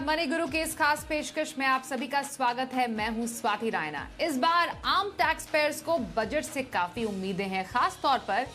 Money गुरु की इस खास पेशकश में आप सभी का स्वागत है। मैं हूं स्वाति रायना। इस बार आम टैक्स पेयर्स को बजट से काफी उम्मीदें हैं, खास तौर पर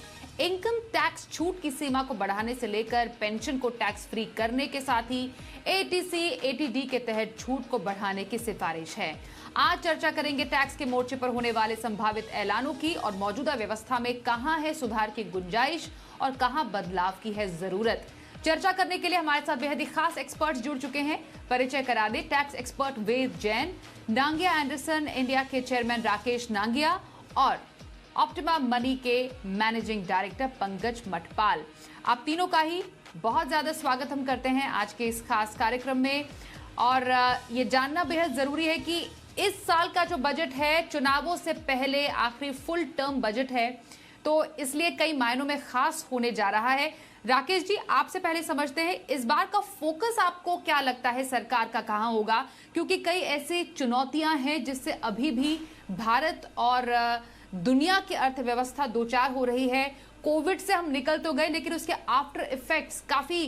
इनकम टैक्स छूट की सीमा को बढ़ाने से लेकर पेंशन को टैक्स फ्री करने के साथ ही एटीसी एटीडी के तहत छूट को बढ़ाने की सिफारिश है। आज चर्चा करेंगे टैक्स के मोर्चे पर होने वाले संभावित ऐलानों की और मौजूदा व्यवस्था में कहां है सुधार की गुंजाइश और कहां बदलाव की है जरूरत। चर्चा करने के लिए हमारे साथ बेहद ही खास एक्सपर्ट्स जुड़ चुके हैं। परिचय करा दे, टैक्स एक्सपर्ट वेद जैन, नांगिया एंडरसन इंडिया के चेयरमैन राकेश नांगिया और ऑप्टिमा मनी के मैनेजिंग डायरेक्टर पंकज मठपाल। आप तीनों का ही बहुत ज्यादा स्वागत हम करते हैं आज के इस खास कार्यक्रम में। और ये जानना बेहद जरूरी है कि इस साल का जो बजट है चुनावों से पहले आखिरी फुल टर्म बजट है, तो इसलिए कई मायनों में खास होने जा रहा है। राकेश जी, आपसे पहले समझते हैं इस बार का फोकस आपको क्या लगता है सरकार का कहां होगा, क्योंकि कई ऐसी चुनौतियां हैं जिससे अभी भी भारत और दुनिया की अर्थव्यवस्था दो चार हो रही है। कोविड से हम निकल तो गए, लेकिन उसके आफ्टर इफेक्ट्स काफी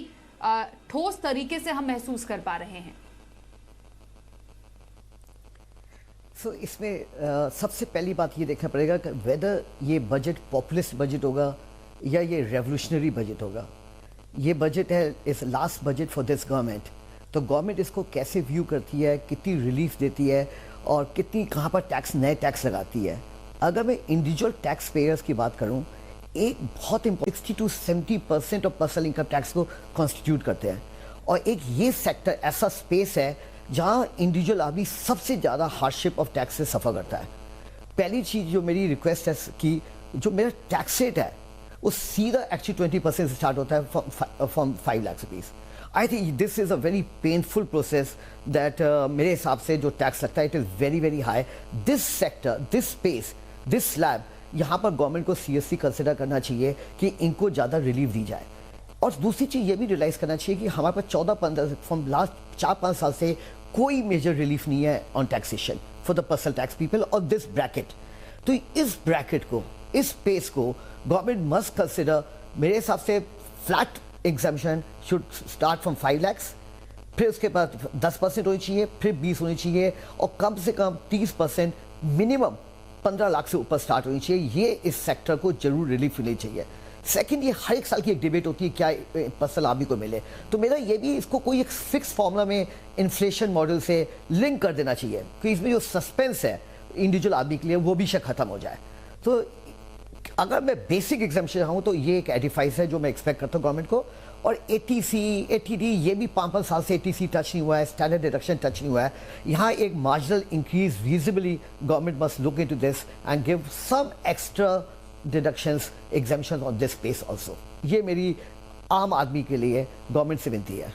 ठोस तरीके से हम महसूस कर पा रहे हैं। इसमें सबसे पहली बात ये देखना पड़ेगा कि वेदर ये बजट पॉपुलिस्ट बजट होगा या ये रेवोल्यूशनरी बजट होगा। ये बजट है इस last budget for this government, तो गवर्नमेंट इसको कैसे व्यू करती है, कितनी रिलीफ देती है और कितनी कहाँ पर टैक्स नए टैक्स लगाती है। अगर मैं इंडिविजुअल टैक्स पेयर्स की बात करूँ, एक बहुत important 60 to 70% of personal income tax को कॉन्स्टिट्यूट करते हैं और एक ये सेक्टर ऐसा स्पेस है जहाँ इंडिविजुअल आदमी सबसे ज़्यादा हार्डशिप ऑफ टैक्स से सफ़र करता है। पहली चीज़ जो मेरी रिक्वेस्ट है कि जो मेरा टैक्स रेट है वो सीधा एक्चुअली 20% से स्टार्ट होता है from 5 lakh rupees. I think this is a very painful process that मेरे हिसाब से जो टैक्स लगता है it is very very high. This sector, this space, this slab, यहाँ पर गवर्नमेंट को सीरियसली कंसिडर करना चाहिए कि इनको ज़्यादा रिलीफ दी जाए। और दूसरी चीज़ ये भी रियलाइज़ करना चाहिए कि हमारे पास 14-15 फ्रॉम लास्ट 4-5 साल से कोई मेजर रिलीफ नहीं है on taxation for the personal tax people और दिस ब्रैकेट। तो इस ब्रैकेट को, इस स्पेस को गवर्नमेंट मस्ट कंसिडर। मेरे हिसाब से flat exemption should start from 5 lakhs, फिर उसके बाद 10% होनी चाहिए, फिर 20 होनी चाहिए और कम से कम 30% मिनिमम 15 लाख से ऊपर स्टार्ट होनी चाहिए। ये इस सेक्टर को जरूर रिलीफ मिलनी चाहिए। सेकंड, ये हर एक साल की एक डिबेट होती है क्या पर्सनल आदमी को मिले, तो मेरा ये भी इसको कोई एक फिक्स फॉर्मूला में इन्फ्लेशन मॉडल से लिंक कर देना चाहिए कि इसमें जो सस्पेंस है इंडिविजुअल आदमी के लिए वो भी खत्म हो जाए। तो अगर मैं बेसिक एग्जाम्पशन हूँ तो ये एक एडिफाइस है जो मैं एक्सपेक्ट करता हूँ गवर्नमेंट को। और एटीसी एटीडी ये भी 5-5 साल से एटीसी टच नहीं हुआ है, स्टैंडर्ड डिडक्शन टच नहीं हुआ है। यहाँ एक marginal increase visibly government must look into this and give some extra deductions exemption on this space also. ये मेरी आम आदमी के लिए गवर्नमेंट से विनती है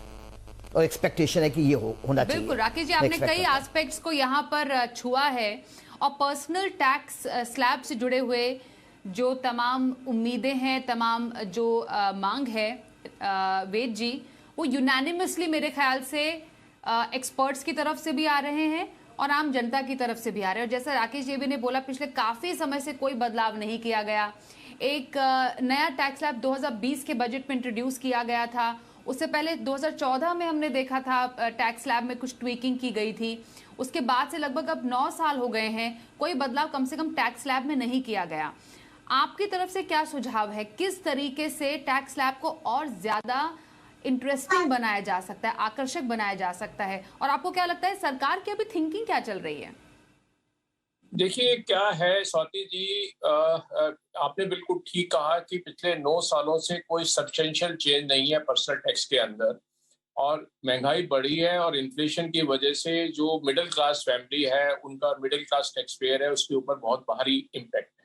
और एक्सपेक्टेशन है कि ये होना चाहिए। बिल्कुल राकेश जी, आपने कई एस्पेक्ट्स को यहाँ पर छुआ है और पर्सनल टैक्स स्लैब से जुड़े हुए जो तमाम उम्मीदें हैं, तमाम जो मांग है वेद जी, वो यूनानिमसली मेरे ख्याल से एक्सपर्ट्स की तरफ से भी आ रहे हैं और आम जनता की तरफ से भी आ रहे हैं। और जैसा राकेश जी भी ने बोला, पिछले काफी समय से कोई बदलाव नहीं किया गया। एक नया टैक्स स्लैब 2020 के बजट में इंट्रोड्यूस किया गया था। उससे पहले 2014 में हमने देखा था टैक्स स्लैब में कुछ ट्वीकिंग की गई थी। उसके बाद से लगभग अब 9 साल हो गए हैं, कोई बदलाव कम से कम टैक्स स्लैब में नहीं किया गया। आपकी तरफ से क्या सुझाव है, किस तरीके से टैक्स स्लैब को और ज्यादा इंटरेस्टिंग बनाया जा सकता है, आकर्षक बनाया जा सकता है, और आपको क्या लगता है सरकार की अभी थिंकिंग क्या चल रही है? देखिए क्या है स्वाति जी, आपने बिल्कुल ठीक कहा कि पिछले 9 सालों से कोई सब्सटेंशियल चेंज नहीं है पर्सनल टैक्स के अंदर, और महंगाई बढ़ी है और इन्फ्लेशन की वजह से जो मिडिल क्लास फैमिली है उनका मिडिल क्लास टैक्स पेयर है उसके ऊपर बहुत भारी इम्पैक्ट है।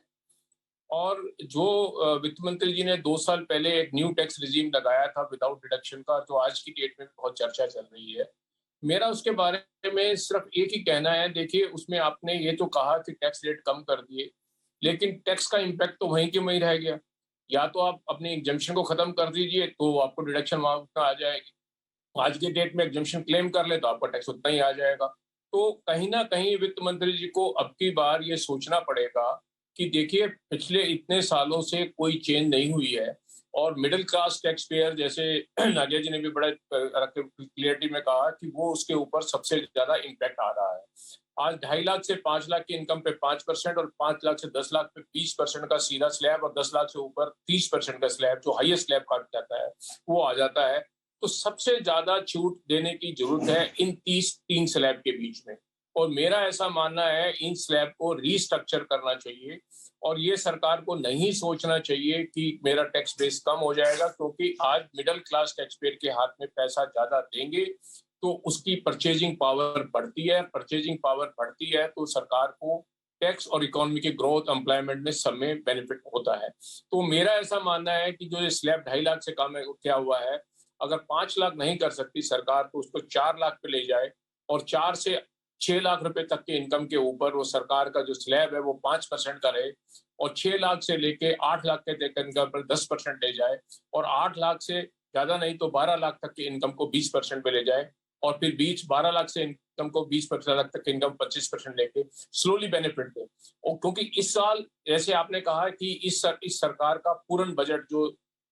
और जो वित्त मंत्री जी ने 2 साल पहले एक न्यू टैक्स रिजीम लगाया था विदाउट डिडक्शन का, जो आज की डेट में बहुत चर्चा चल रही है, मेरा उसके बारे में सिर्फ एक ही कहना है। देखिए उसमें आपने ये तो कहा कि टैक्स रेट कम कर दिए, लेकिन टैक्स का इम्पैक्ट तो वहीं के वहीं रह गया। या तो आप अपने एग्जम्पशन को खत्म कर दीजिए तो आपको डिडक्शन वहां आ जाएगी, आज के डेट में एग्जम्पशन क्लेम कर ले तो आपका टैक्स उतना ही आ जाएगा। तो कहीं ना कहीं वित्त मंत्री जी को अब की बार ये सोचना पड़ेगा कि देखिए पिछले इतने सालों से कोई चेंज नहीं हुई है, और मिडिल क्लास टैक्स पेयर, जैसे नाडिया जी ने भी बड़ा क्लियरिटी में कहा कि वो उसके ऊपर सबसे ज्यादा इम्पैक्ट आ रहा है। आज 2.5 लाख से 5 लाख की इनकम पे 5% और 5 लाख से 10 लाख पे 20% का सीधा स्लैब और 10 लाख से ऊपर 30% का स्लैब, जो हाईएस्ट स्लैब कहा जाता है, वो आ जाता है। तो सबसे ज्यादा छूट देने की जरूरत है इन 3 स्लैब के बीच में, और मेरा ऐसा मानना है इन स्लैब को रीस्ट्रक्चर करना चाहिए और ये सरकार को नहीं सोचना चाहिए कि मेरा टैक्स बेस कम हो जाएगा, क्योंकि आज मिडिल क्लास टैक्स पेयर के हाथ में पैसा ज्यादा देंगे तो उसकी परचेजिंग पावर बढ़ती है, परचेजिंग पावर बढ़ती है तो सरकार को टैक्स और इकोनॉमी की ग्रोथ, एम्प्लॉयमेंट में सब में बेनिफिट होता है। तो मेरा ऐसा मानना है कि जो ये स्लैब 2.5 लाख से कम है क्या हुआ है, अगर 5 लाख नहीं कर सकती सरकार तो उसको 4 लाख पे ले जाए और 4 से 6 लाख रुपए तक के इनकम के ऊपर वो सरकार का जो स्लैब है वो 5% का रहे और 6 लाख से लेके 8 लाख के इनकम पर 10% ले जाए और 8 लाख से ज्यादा नहीं तो 12 लाख तक की इनकम को 20% पे ले जाए और फिर बीच 12 लाख से इनकम को 20% लाख तक इनकम 25% लेके स्लोली बेनिफिट दे। और क्योंकि इस साल जैसे आपने कहा कि इस सरकार का पूर्ण बजट जो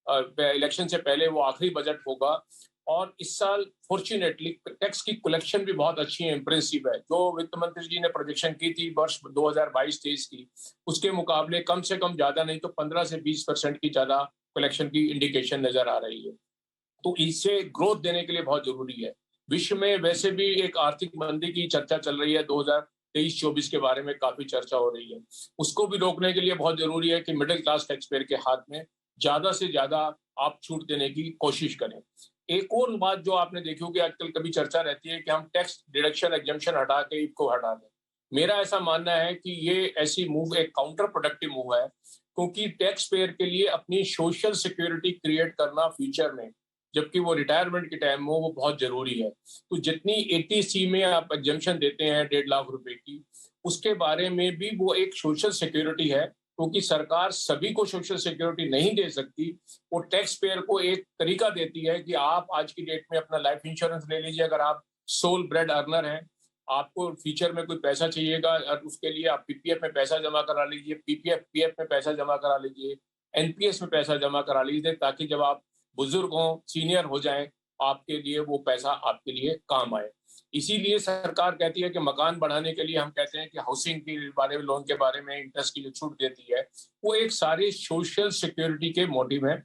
इलेक्शन से पहले वो आखिरी बजट होगा और इस साल फॉर्चुनेटली टैक्स की कलेक्शन भी बहुत अच्छी है, इंप्रेसिव है। जो वित्त मंत्री जी ने प्रोजेक्शन की थी वर्ष 2022-23 की, उसके मुकाबले कम से कम ज्यादा नहीं तो 15 से 20% की ज्यादा कलेक्शन की इंडिकेशन नजर आ रही है। तो इससे ग्रोथ देने के लिए बहुत जरूरी है। विश्व में वैसे भी एक आर्थिक मंदी की चर्चा चल रही है, 2023-24 के बारे में काफी चर्चा हो रही है। उसको भी रोकने के लिए बहुत जरूरी है कि मिडिल क्लास टैक्स पेयर के हाथ में ज्यादा से ज्यादा आप छूट देने की कोशिश करें। एक और बात जो आपने देखी होगी आजकल कभी चर्चा रहती है कि हम टैक्स डिडक्शन एग्जम्पशन हटा के इसको हटा दें। मेरा ऐसा मानना है कि ये ऐसी मूव एक काउंटर प्रोडक्टिव मूव है, क्योंकि टैक्स पेयर के लिए अपनी सोशल सिक्योरिटी क्रिएट करना फ्यूचर में, जबकि वो रिटायरमेंट के टाइम में वो बहुत जरूरी है। तो जितनी 80C में आप एग्जम्पशन देते हैं 1.5 लाख रुपए की, उसके बारे में भी वो एक सोशल सिक्योरिटी है, क्योंकि सरकार सभी को सोशल सिक्योरिटी नहीं दे सकती। वो टैक्स पेयर को एक तरीका देती है कि आप आज की डेट में अपना लाइफ इंश्योरेंस ले लीजिए, अगर आप सोल ब्रेड अर्नर हैं, आपको फ्यूचर में कोई पैसा चाहिएगा और उसके लिए आप पीपीएफ में पैसा जमा करा लीजिए, पीएफ में पैसा जमा करा लीजिए, एनपीएस में पैसा जमा करा लीजिए, ताकि जब आप बुजुर्ग हों, सीनियर हो जाएं, आपके लिए वो पैसा आपके लिए काम आए। इसीलिए सरकार कहती है कि मकान बढ़ाने के लिए हम कहते हैं कि हाउसिंग के बारे में, लोन के बारे में इंटरेस्ट की जो छूट देती है वो एक सारे सोशल सिक्योरिटी के मोटिव है।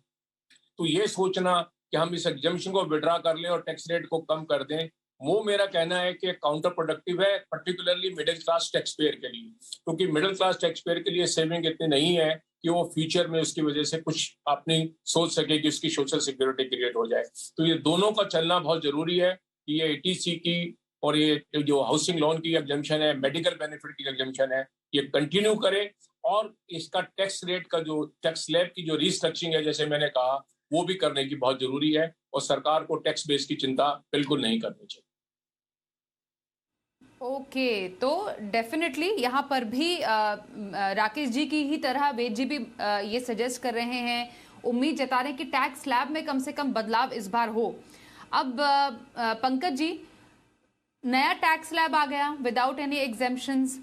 तो ये सोचना कि हम इस एग्जम्पशन को विड्रा कर लें और टैक्स रेट को कम कर दें, वो मेरा कहना है कि काउंटर प्रोडक्टिव है, particularly middle class tax payer के लिए, क्योंकि मिडिल क्लास टैक्स पेयर के लिए सेविंग इतनी नहीं है कि वो फ्यूचर में उसकी वजह से कुछ अपनी सोच सके कि उसकी सोशल सिक्योरिटी क्रिएट हो जाए। तो ये दोनों का चलना बहुत जरूरी है कि ये 80C की और ये जो हाउसिंग लोन की एग्जम्पशन है, मेडिकल बेनिफिट की एग्जम्पशन है, ये कंटिन्यू करे और इसका टैक्स रेट का जो टैक्स स्लैब की जो रीस्ट्रक्चरिंग है, जैसे मैंने कहा, वो भी करने की बहुत जरूरी है और सरकार को टैक्स बेस की चिंता बिल्कुल नहीं करनी चाहिए। ओके, तो डेफिनेटली यहाँ पर भी राकेश जी की ही तरह वेद जी भी ये सजेस्ट कर रहे हैं, उम्मीद जता रहे हैं कि टैक्स स्लैब में कम से कम बदलाव इस बार हो। अब पंकज जी, नया टैक्स स्लैब आ गया विदाउट एनी एग्जेम्पशंस,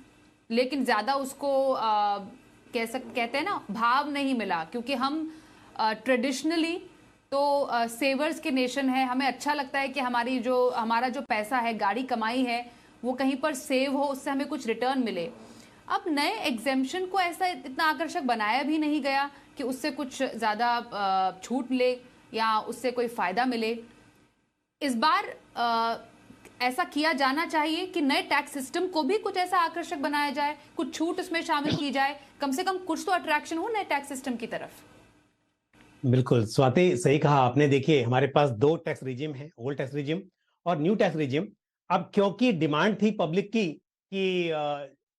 लेकिन ज़्यादा उसको कहते हैं ना भाव नहीं मिला, क्योंकि हम ट्रेडिशनली तो सेवर्स के नेशन है। हमें अच्छा लगता है कि हमारा जो पैसा है, गाड़ी कमाई है, वो कहीं पर सेव हो, उससे हमें कुछ रिटर्न मिले। अब नए एग्जेम्पशन को ऐसा इतना आकर्षक बनाया भी नहीं गया कि उससे कुछ ज़्यादा छूट मिले या उससे कोई फ़ायदा मिले। इस बार ऐसा किया जाना चाहिए कि नए टैक्स सिस्टम को भी कुछ ऐसा आकर्षक बनाया जाए, कुछ छूट उसमें शामिल की जाए, कम से कम कुछ तो अट्रैक्शन हो नए टैक्स सिस्टम की तरफ। बिल्कुल स्वाति, सही कहा आपने। देखिए, हमारे पास 2 टैक्स रिजिम है, ओल्ड टैक्स रिजिम और न्यू टैक्स रिजिम। अब क्योंकि डिमांड थी पब्लिक की कि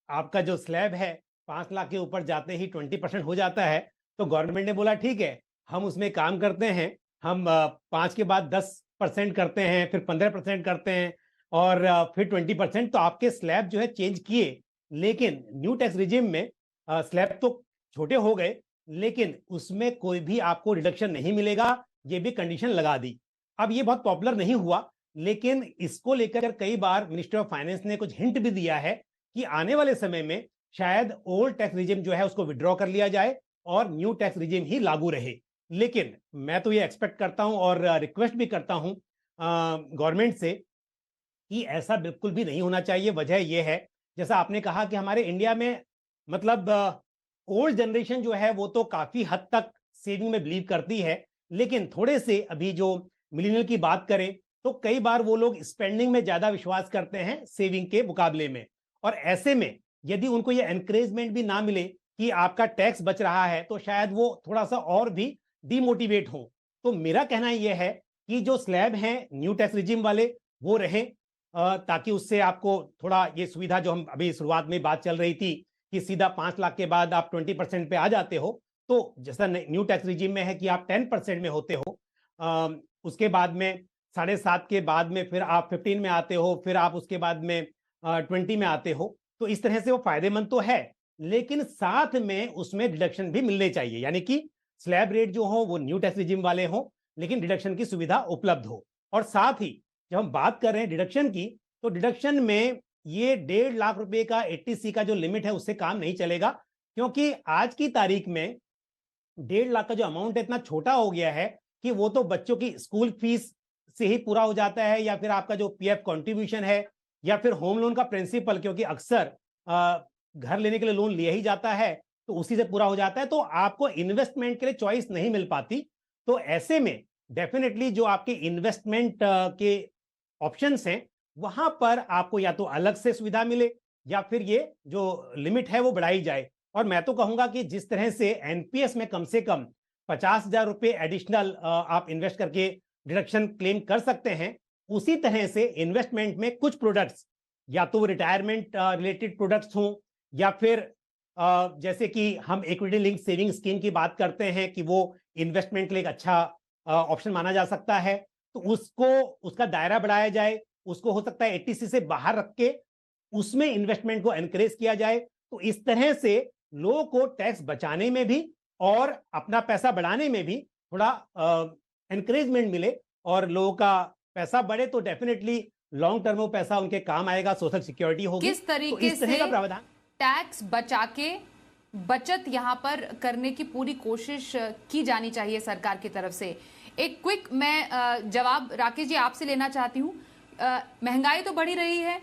आपका जो स्लैब है 5 लाख के ऊपर जाते ही 20% हो जाता है, तो गवर्नमेंट ने बोला ठीक है, हम उसमें काम करते हैं, हम 5 के बाद 10% करते हैं, फिर 15% करते हैं और फिर 20%। तो आपके स्लैब जो है चेंज किए, लेकिन न्यू टैक्स रिजिम में स्लैब तो छोटे हो गए, लेकिन उसमें कोई भी आपको रिडक्शन नहीं मिलेगा, ये भी कंडीशन लगा दी। अब ये बहुत पॉपुलर नहीं हुआ, लेकिन इसको लेकर कई बार मिनिस्ट्री ऑफ फाइनेंस ने कुछ हिंट भी दिया है कि आने वाले समय में शायद ओल्ड टैक्स रिजिम जो है उसको विड्रॉ कर लिया जाए और न्यू टैक्स रिजिम ही लागू रहे। लेकिन मैं तो ये एक्सपेक्ट करता हूं और रिक्वेस्ट भी करता हूं गवर्नमेंट से कि ऐसा बिल्कुल भी नहीं होना चाहिए। वजह यह है, जैसा आपने कहा कि हमारे इंडिया में मतलब ओल्ड जनरेशन जो है वो तो काफी हद तक सेविंग में बिलीव करती है, लेकिन थोड़े से अभी जो मिलेनियल की बात करें तो कई बार वो लोग स्पेंडिंग में ज्यादा विश्वास करते हैं सेविंग के मुकाबले में। और ऐसे में यदि उनको ये एनकरेजमेंट भी ना मिले कि आपका टैक्स बच रहा है तो शायद वो थोड़ा सा और भी डिमोटिवेट हो। तो मेरा कहना यह है कि जो स्लैब हैं न्यू टैक्स रिजिम वाले वो रहे, ताकि उससे आपको थोड़ा ये सुविधा जो हम अभी शुरुआत में बात चल रही थी कि सीधा 5 लाख के बाद आप 20% पे आ जाते हो, तो जैसा न्यू टैक्स रिजिम में है कि आप 10% में होते हो, उसके बाद में 7.5 के बाद में फिर आप 15 में आते हो, फिर आप उसके बाद में 20 में आते हो। तो इस तरह से वो फायदेमंद तो है, लेकिन साथ में उसमें डिडक्शन भी मिलने चाहिए, यानी कि स्लैब रेट जो हो वो न्यू टैक्स रिजिम वाले हो, लेकिन डिडक्शन की सुविधा उपलब्ध हो। और साथ ही जब हम बात कर रहे हैं डिडक्शन की, तो डिडक्शन में ये 1.5 लाख रुपए का 80C का जो लिमिट है उससे काम नहीं चलेगा, क्योंकि आज की तारीख में 1.5 लाख का जो अमाउंट है इतना छोटा हो गया है कि वो तो बच्चों की स्कूल फीस से ही पूरा हो जाता है, या फिर आपका जो पीएफ कंट्रीब्यूशन है, या फिर होम लोन का प्रिंसिपल, क्योंकि अक्सर घर लेने के लिए लोन लिया ही जाता है तो उसी से पूरा हो जाता है, तो आपको इन्वेस्टमेंट के लिए चॉइस नहीं मिल पाती। तो ऐसे में डेफिनेटली जो आपके इन्वेस्टमेंट के ऑप्शंस हैं वहां पर आपको या तो अलग से सुविधा मिले या फिर ये जो लिमिट है वो बढ़ाई जाए। और मैं तो कहूंगा कि जिस तरह से एनपीएस में कम से कम 50,000 रुपए एडिशनल आप इन्वेस्ट करके डिडक्शन क्लेम कर सकते हैं, उसी तरह से इन्वेस्टमेंट में कुछ प्रोडक्ट्स या तो रिटायरमेंट रिलेटेड प्रोडक्ट्स हों, या फिर जैसे कि हम इक्विटी लिंक सेविंग स्कीम की बात करते हैं कि वो इन्वेस्टमेंट के लिए एक अच्छा ऑप्शन माना जा सकता है, तो उसको उसका दायरा बढ़ाया जाए, उसको हो सकता है 80C से बाहर रख के उसमें इन्वेस्टमेंट को एनकरेज किया जाए। तो इस तरह से लोगों को टैक्स बचाने में भी और अपना पैसा बढ़ाने में भी थोड़ा एनकरेजमेंट मिले, और लोगों का पैसा बढ़े तो डेफिनेटली लॉन्ग टर्म में पैसा उनके काम आएगा, सोशल सिक्योरिटी होगी। किस तरीके तो इस तरह का प्रावधान टैक्स बचा के बचत यहां पर करने की पूरी कोशिश की जानी चाहिए सरकार की तरफ से। एक क्विक मैं जवाब राकेश जी आपसे लेना चाहती हूं। महंगाई तो बढ़ी रही है,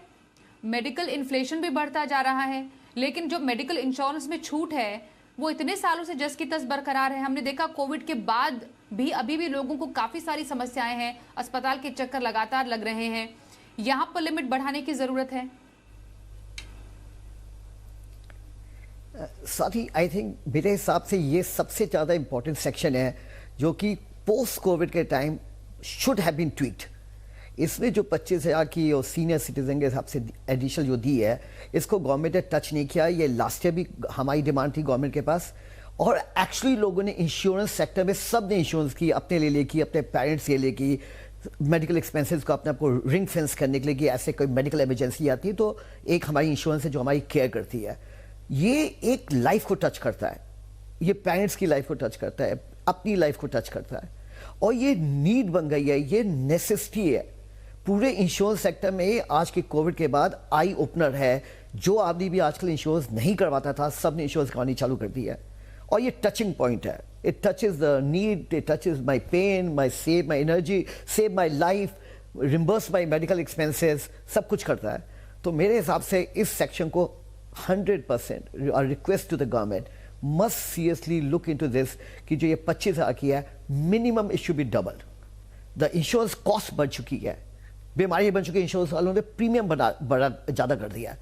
मेडिकल इन्फ्लेशन भी बढ़ता जा रहा है, लेकिन जो मेडिकल इंश्योरेंस में छूट है वो इतने सालों से जस की तस बरकरार है। हमने देखा कोविड के बाद भी अभी भी लोगों को काफी सारी समस्याएं हैं, अस्पताल के चक्कर लगातार लग रहे हैं। यहां पर लिमिट बढ़ाने की जरूरत है। स्वाति, आई थिंक मेरे हिसाब से ये सबसे ज़्यादा इम्पोर्टेंट सेक्शन है जो कि पोस्ट कोविड के टाइम शुड हैव बीन ट्वीक्ड। इसमें जो 25,000 की और सीनियर सिटीजन के हिसाब से एडिशनल जो दी है, इसको गवर्नमेंट ने टच नहीं किया। ये लास्ट ईयर भी हमारी डिमांड थी गवर्नमेंट के पास, और एक्चुअली लोगों ने इंश्योरेंस सेक्टर में सब ने इंश्योरेंस की, अपने लिए की, अपने पेरेंट्स के लिए की, मेडिकल एक्सपेंसेस को अपने आपको रिंग फेंस करने के लिए कि ऐसे कोई मेडिकल इमरजेंसी आती है तो एक हमारी इंश्योरेंस है जो हमारी केयर करती है। ये एक लाइफ को टच करता है, ये पेरेंट्स की लाइफ को टच करता है, अपनी लाइफ को टच करता है, और ये नीड बन गई है, ये नेसेसिटी है पूरे इंश्योरेंस सेक्टर में। आज के कोविड के बाद आई ओपनर है। जो आदमी भी आजकल इंश्योरेंस नहीं करवाता था, सब ने इंश्योरेंस करवानी चालू कर दी है, और ये टचिंग पॉइंट है। It touches the need, it touches my pain, my save my energy, save my life, reimburse my medical expenses, सब कुछ करता है। तो मेरे हिसाब से इस सेक्शन को 100% a request to the government must seriously look into this कि जो ये 25,000 की है, minimum it should be doubled. The insurance cost बढ़ चुकी है, बीमारी बन चुकी है, इंश्योरेंस वालों ने प्रीमियम बड़ा ज़्यादा कर दिया है।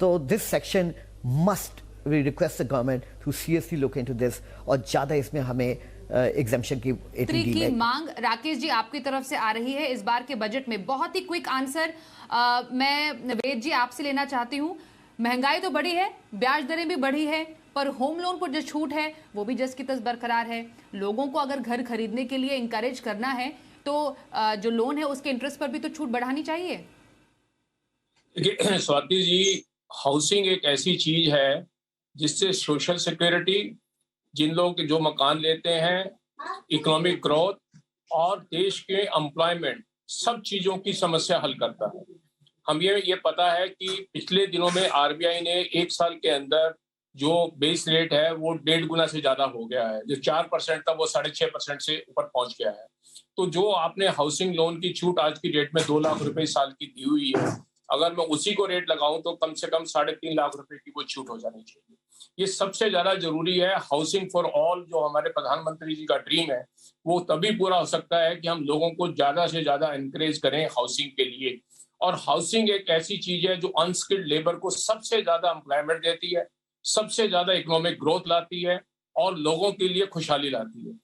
तो this section must we request the government to seriously look into this, और ज़्यादा इसमें हमें एग्जाम्पशन की 18D की में मांग राकेश जी आपकी तरफ से आ रही है इस बार के बजट में। बहुत ही क्विक आंसर मैं वेद जी आपसे लेना चाहती हूँ। महंगाई तो बढ़ी है, ब्याज दरें भी बढ़ी है, पर होम लोन पर जो छूट है वो भी जस की तस बरकरार है। लोगों को अगर घर खरीदने के लिए इंकरेज करना है तो जो लोन है उसके इंटरेस्ट पर भी तो छूट बढ़ानी चाहिए। देखिए स्वाति जी, हाउसिंग एक ऐसी चीज है जिससे सोशल सिक्योरिटी, जिन लोग जो मकान लेते हैं, इकोनॉमिक ग्रोथ और देश के एम्प्लॉयमेंट, सब चीजों की समस्या हल करता है। हम ये पता है कि पिछले दिनों में आरबीआई ने 1 साल के अंदर जो बेस रेट है वो 1.5 गुना से ज्यादा हो गया है। जो 4% था वो 6.5% से ऊपर पहुंच गया है। तो जो आपने हाउसिंग लोन की छूट आज की डेट में 2 लाख रुपए साल की दी हुई है, अगर मैं उसी को रेट लगाऊं तो कम से कम 3.5 लाख रुपए की वो छूट हो जानी चाहिए। ये सबसे ज्यादा जरूरी है। हाउसिंग फॉर ऑल जो हमारे प्रधानमंत्री जी का ड्रीम है, वो तभी पूरा हो सकता है कि हम लोगों को ज्यादा से ज्यादा एनकरेज करें हाउसिंग के लिए। और हाउसिंग एक ऐसी चीज है जो अनस्किल्ड लेबर को सबसे ज्यादा एम्प्लॉयमेंट देती है, सबसे ज्यादा इकोनॉमिक ग्रोथ लाती है और लोगों के लिए खुशहाली लाती है।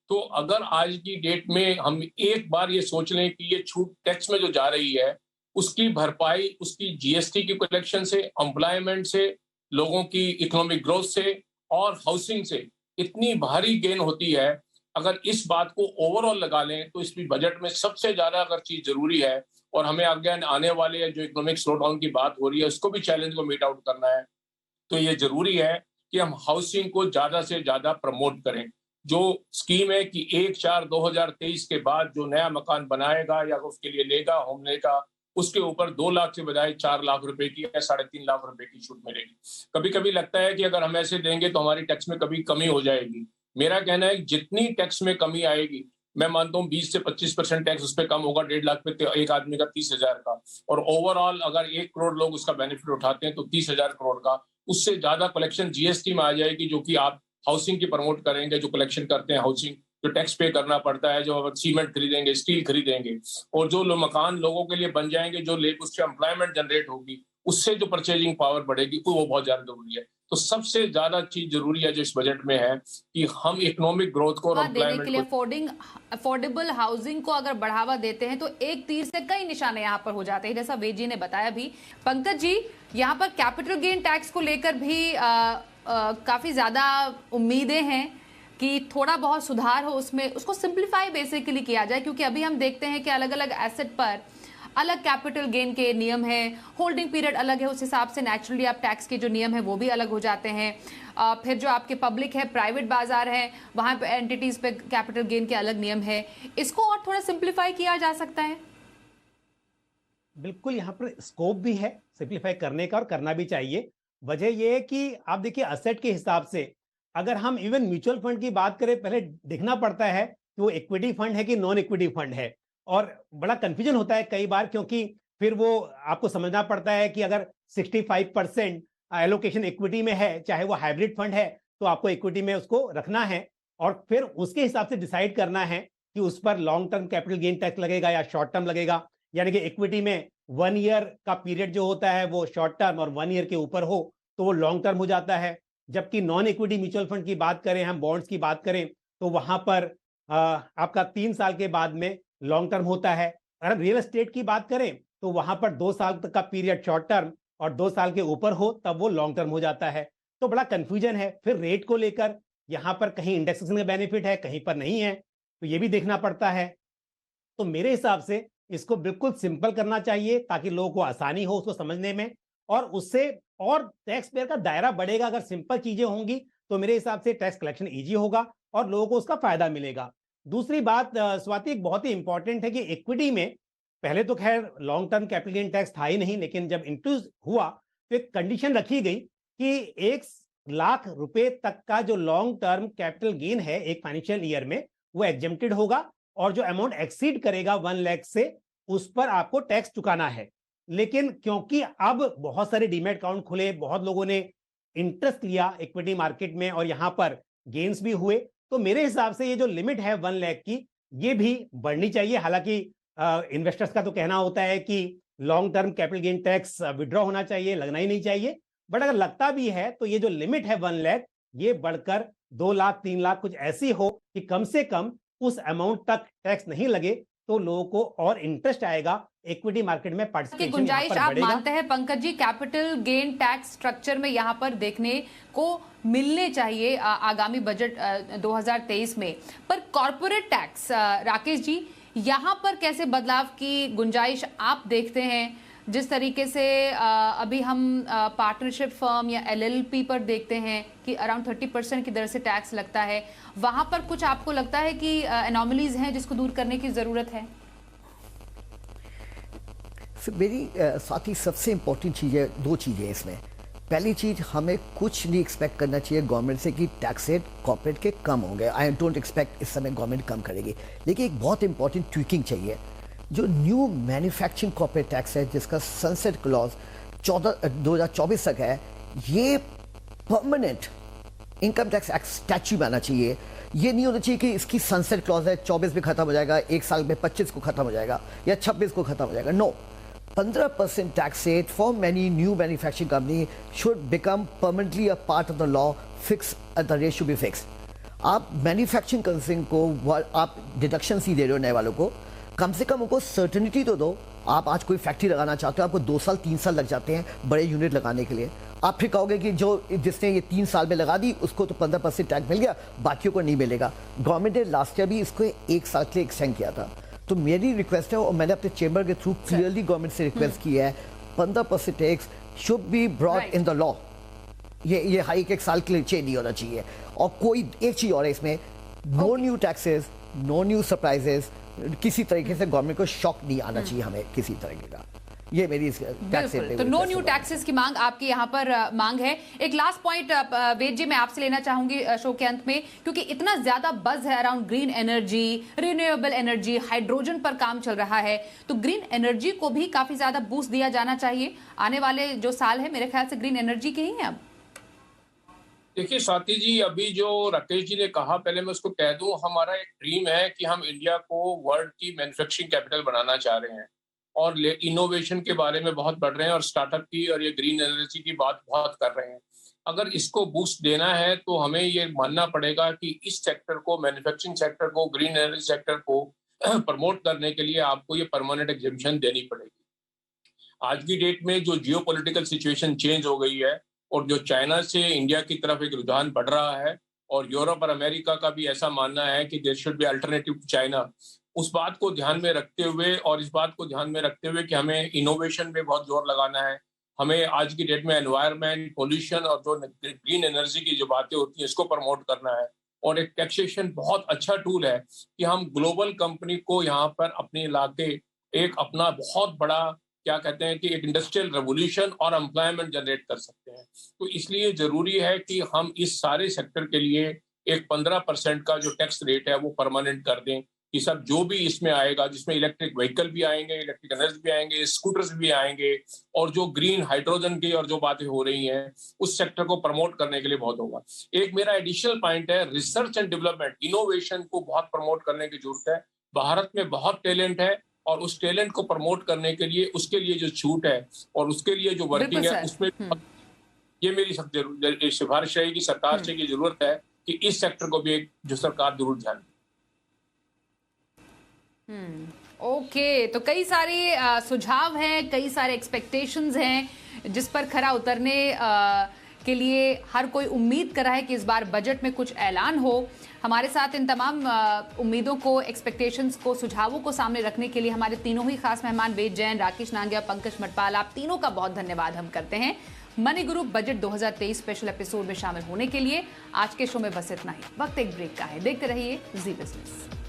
तो अगर आज की डेट में हम एक बार ये सोच लें कि ये छूट टैक्स में जो जा रही है, उसकी भरपाई उसकी जीएसटी की कलेक्शन से, एम्प्लॉयमेंट से, लोगों की इकोनॉमिक ग्रोथ से और हाउसिंग से इतनी भारी गेन होती है। अगर इस बात को ओवरऑल लगा लें तो इसमें बजट में सबसे ज्यादा अगर चीज जरूरी है और हमें आगे आने वाले जो इकोनॉमिक स्लो डाउन की बात हो रही है उसको भी चैलेंज को मीट आउट करना है, तो ये जरूरी है कि हम हाउसिंग को ज्यादा से ज्यादा प्रमोट करें। जो स्कीम है कि 1/4/2023 के बाद जो नया मकान बनाएगा या उसके लिए लेगा होम लेगा, उसके ऊपर 2 लाख के बजाय 4 लाख रुपए की या 3.5 लाख रुपए की छूट मिलेगी। कभी कभी लगता है कि अगर हम ऐसे देंगे तो हमारी टैक्स में कभी कमी हो जाएगी। मेरा कहना है जितनी टैक्स में कमी आएगी, मैं मानता हूँ 20 से 25% टैक्स उस पर कम होगा 1.5 लाख पे एक आदमी का 30,000 का, और ओवरऑल अगर 1 करोड़ लोग उसका बेनिफिट उठाते हैं तो 30,000 करोड़ का, उससे ज्यादा कलेक्शन जीएसटी में आ जाएगी, जो कि आप हाउसिंग की प्रमोट करेंगे। जो कलेक्शन करते हैं हाउसिंग, जो टैक्स पे करना पड़ता है, जो सीमेंट खरीदेंगे, स्टील खरीदेंगे, और जो मकान लोगों के लिए बन जाएंगे, जो उससे एम्प्लॉयमेंट जनरेट होगी, उससे जो परचेजिंग पावर बढ़ेगी, वो बहुत ज्यादा जरूरी है। तो सबसे ज्यादा चीज जरूरी है जो इस बजट में है कि हम इकोनॉमिक ग्रोथ को और देने के लिए अफोर्डेबल हाउसिंग को अगर बढ़ावा देते हैं तो एक तीर से कई निशाने यहाँ पर हो जाते हैं, जैसा वेद जी ने बताया भी। पंकज जी, यहाँ पर कैपिटल गेन टैक्स को लेकर भी काफी ज्यादा उम्मीदें हैं कि थोड़ा बहुत सुधार हो उसमें, उसको सिंप्लीफाई बेसिकली किया जाए, क्योंकि अभी हम देखते हैं कि अलग अलग एसेट पर अलग कैपिटल गेन के नियम है, होल्डिंग पीरियड अलग है, उस हिसाब से नेचुरली आप टैक्स के जो नियम है वो भी अलग हो जाते हैं। फिर जो आपके पब्लिक है, प्राइवेट बाजार है, वहां पे एंटिटीज पे कैपिटल गेन के अलग नियम है। इसको और थोड़ा सिंप्लीफाई किया जा सकता है। बिल्कुल, यहाँ पर स्कोप भी है सिंप्लीफाई करने का और करना भी चाहिए। वजह यह है कि आप देखिए असेट के हिसाब से अगर हम इवन म्यूचुअल फंड की बात करें, पहले देखना पड़ता है कि वो इक्विटी फंड है कि नॉन इक्विटी फंड है, और बड़ा कंफ्यूजन होता है कई बार, क्योंकि फिर वो आपको समझना पड़ता है कि अगर 65% एलोकेशन इक्विटी में है, चाहे वो हाइब्रिड फंड है, तो आपको इक्विटी में उसको रखना है, और फिर उसके हिसाब से डिसाइड करना है कि उस पर long term capital gain tax लगेगा या शॉर्ट टर्म लगेगा। यानी कि इक्विटी में 1 ईयर का पीरियड जो होता है वो शॉर्ट टर्म, और 1 ईयर के ऊपर हो तो वो लॉन्ग टर्म हो जाता है। जबकि नॉन इक्विटी म्यूचुअल फंड की बात करें, हम बॉन्ड्स की बात करें, तो वहां पर आपका 3 साल के बाद में लॉन्ग टर्म होता है। अगर रियल एस्टेट की बात करें तो वहां पर 2 साल तक का पीरियड शॉर्ट टर्म, और 2 साल के ऊपर हो तब वो लॉन्ग टर्म हो जाता है। तो बड़ा कंफ्यूजन है। फिर रेट को लेकर यहाँ पर कहीं इंडेक्सेशन का बेनिफिट है, कहीं पर नहीं है, तो ये भी देखना पड़ता है। तो मेरे हिसाब से इसको बिल्कुल सिंपल करना चाहिए ताकि लोगों को आसानी हो उसको समझने में, और उससे और टैक्स पेयर का दायरा बढ़ेगा। अगर सिंपल चीजें होंगी तो मेरे हिसाब से टैक्स कलेक्शन इजी होगा और लोगों को उसका फायदा मिलेगा। दूसरी बात स्वाति, एक बहुत ही इंपॉर्टेंट है कि इक्विटी में पहले तो खैर long term capital gain tax था ही नहीं, लेकिन जब इंट्रोड्यूस हुआ तो एक कंडीशन रखी गई कि 1 लाख रुपए तक का जो लॉन्ग टर्म कैपिटल गेन है एक फाइनेंशियल ईयर में, वो एग्जेम्प्टेड होगा, और जो अमाउंट एक्सीड करेगा 1 लाख से, उस पर आपको टैक्स चुकाना है। लेकिन क्योंकि अब बहुत सारे डीमैट अकाउंट खुले, बहुत लोगों ने इंटरेस्ट लिया इक्विटी मार्केट में और यहां पर गेन्स भी हुए, तो मेरे हिसाब से ये जो लिमिट है 1 लाख की, ये भी बढ़नी चाहिए। हालांकि इन्वेस्टर्स का तो कहना होता है कि long term capital gain tax withdraw होना चाहिए, लगना ही नहीं चाहिए, बट अगर लगता भी है तो ये जो लिमिट है 1 लाख, ये बढ़कर 2 लाख 3 लाख कुछ ऐसी हो कि कम से कम उस अमाउंट तक टैक्स नहीं लगे, तो लोगों को और इंटरेस्ट आएगा इक्विटी मार्केट में पार्टिसिपेशन। गुंजाइश आप मानते हैं Pankaj G capital gain tax structure में यहाँ पर देखने को मिलने चाहिए आगामी बजट 2023 में, पर कॉर्पोरेट टैक्स राकेश जी, यहाँ पर कैसे बदलाव की गुंजाइश आप देखते हैं? जिस तरीके से अभी हम पार्टनरशिप फर्म या LLP पर देखते हैं कि अराउंड 30% की दर से टैक्स लगता है, वहां पर कुछ आपको लगता है कि एनोमलीज हैं जिसको दूर करने की जरूरत है? मेरी साथ ही सबसे इंपॉर्टेंट चीज़ है, 2 चीज़ें इसमें। पहली चीज, हमें कुछ नहीं एक्सपेक्ट करना चाहिए गवर्नमेंट से कि टैक्स रेट कॉर्पोरेट के कम होंगे। आई डोंट एक्सपेक्ट इस समय गवर्नमेंट कम करेगी, लेकिन एक बहुत इंपॉर्टेंट ट्विकिंग चाहिए। जो न्यू मैन्युफैक्चरिंग कॉर्पोरेट टैक्स है, जिसका सनसेट क्लॉज 2024 तक है, ये permanent income tax act statue में आना चाहिए। ये नहीं होना चाहिए कि इसकी सनसेट क्लॉज है, 24 में खत्म हो जाएगा, एक साल में 25 को खत्म हो जाएगा या 26 को खत्म हो जाएगा। No, 15% tax rate for many new manufacturing company should become permanently a part of the law, fixed the rate should be fixed. आप मैन्युफैक्चरिंग कंपनी को आप डिडक्शन ही दे रहे हो नए वालों को, कम से कम उनको सर्टेनिटी तो दो। आप आज कोई फैक्ट्री लगाना चाहते हो, आपको 2 साल 3 साल लग जाते हैं बड़े यूनिट लगाने के लिए। आप फिर कहोगे कि जो जिसने ये 3 साल में लगा दी उसको तो 15% टैक्स मिल गया, बाकियों को नहीं मिलेगा। गवर्नमेंट ने लास्ट ईयर भी इसको 1 साल के लिए एक्सटेंड किया था। तो मेरी रिक्वेस्ट है, और मैंने अपने चेंबर के थ्रू क्लियरली गवर्नमेंट से रिक्वेस्ट की है, 15% tax should be brought in the law. ये हाइक 1 साल के लिए चेंज नहीं होना चाहिए। और कोई एक चीज और है इसमें, no new taxes, no new surprises, किसी तरीके से गवर्नमेंट को शॉक नहीं आना चाहिए हमें किसी तरीके का। ये मेरी बिल्कुल, तो नो न्यू टैक्सेस की मांग आपकी यहाँ पर मांग है। एक लास्ट पॉइंट वेद जी मैं आपसे लेना चाहूंगी शो के अंत में, क्योंकि इतना ज्यादा बज है around green energy, renewable energy, hydrogen पर काम चल रहा है, तो ग्रीन एनर्जी को भी काफी ज्यादा बूस्ट दिया जाना चाहिए। आने वाले जो साल है मेरे ख्याल से ग्रीन एनर्जी के ही हैं। अब देखिए स्वाति जी, अभी जो राकेश जी ने कहा, पहले मैं उसको कह दूं, हमारा एक ड्रीम है कि हम इंडिया को वर्ल्ड की मैन्युफैक्चरिंग कैपिटल बनाना चाह रहे हैं और इनोवेशन के बारे में बहुत बढ़ रहे हैं और स्टार्टअप की और ये ग्रीन एनर्जी की बात बहुत कर रहे हैं। अगर इसको बूस्ट देना है तो हमें ये मानना पड़ेगा कि इस सेक्टर को, मैन्युफैक्चरिंग सेक्टर को, ग्रीन एनर्जी सेक्टर को प्रमोट करने के लिए आपको ये परमानेंट एग्जेम्पशन देनी पड़ेगी। आज की डेट में जो जियोपॉलिटिकल सिचुएशन चेंज हो गई है और जो चाइना से इंडिया की तरफ एक रुझान बढ़ रहा है और यूरोप और अमेरिका का भी ऐसा मानना है कि there should be alternative to China, उस बात को ध्यान में रखते हुए और इस बात को ध्यान में रखते हुए कि हमें इनोवेशन पे बहुत जोर लगाना है, हमें आज की डेट में एनवायरनमेंट, पोल्यूशन और जो ग्रीन एनर्जी की जो बातें होती हैं इसको प्रमोट करना है। और एक टैक्सेशन बहुत अच्छा टूल है कि हम ग्लोबल कंपनी को यहाँ पर अपने लाके एक अपना बहुत बड़ा क्या कहते हैं कि एक इंडस्ट्रियल रेवोल्यूशन और एम्प्लॉयमेंट जनरेट कर सकते हैं। तो इसलिए जरूरी है कि हम इस सारे सेक्टर के लिए एक 15% का जो टैक्स रेट है वो परमानेंट कर दें कि सब जो भी इसमें आएगा, जिसमें इलेक्ट्रिक व्हीकल भी आएंगे, इलेक्ट्रिक एनर्जी भी आएंगे, स्कूटर्स भी आएंगे और जो ग्रीन हाइड्रोजन की और जो बातें हो रही हैं उस सेक्टर को प्रमोट करने के लिए बहुत होगा। एक मेरा एडिशनल पॉइंट है, रिसर्च एंड डेवलपमेंट, इनोवेशन को बहुत प्रमोट करने की जरूरत है। भारत में बहुत टैलेंट है और उस टैलेंट को प्रमोट करने के लिए उसके लिए जो छूट है और उसके लिए जो वर्किंग है उसमें ये मेरी सब सिफारिश रहेगी सरकार से, की जरूरत है कि इस सेक्टर को भी एक जो सरकार जरूर ध्यान दे। ओके, तो कई सारे सुझाव हैं, कई सारे एक्सपेक्टेशंस हैं जिस पर खरा उतरने के लिए हर कोई उम्मीद कर रहा है कि इस बार बजट में कुछ ऐलान हो। हमारे साथ इन तमाम उम्मीदों को, एक्सपेक्टेशंस को, सुझावों को सामने रखने के लिए हमारे तीनों ही खास मेहमान वेद जैन, राकेश नांगिया, पंकज मटपाल, आप तीनों का बहुत धन्यवाद हम करते हैं money group budget 2023 special episode में शामिल होने के लिए। आज के शो में बस इतना ही, वक्त एक ब्रेक का है। देखते रहिए जी बिजनेस।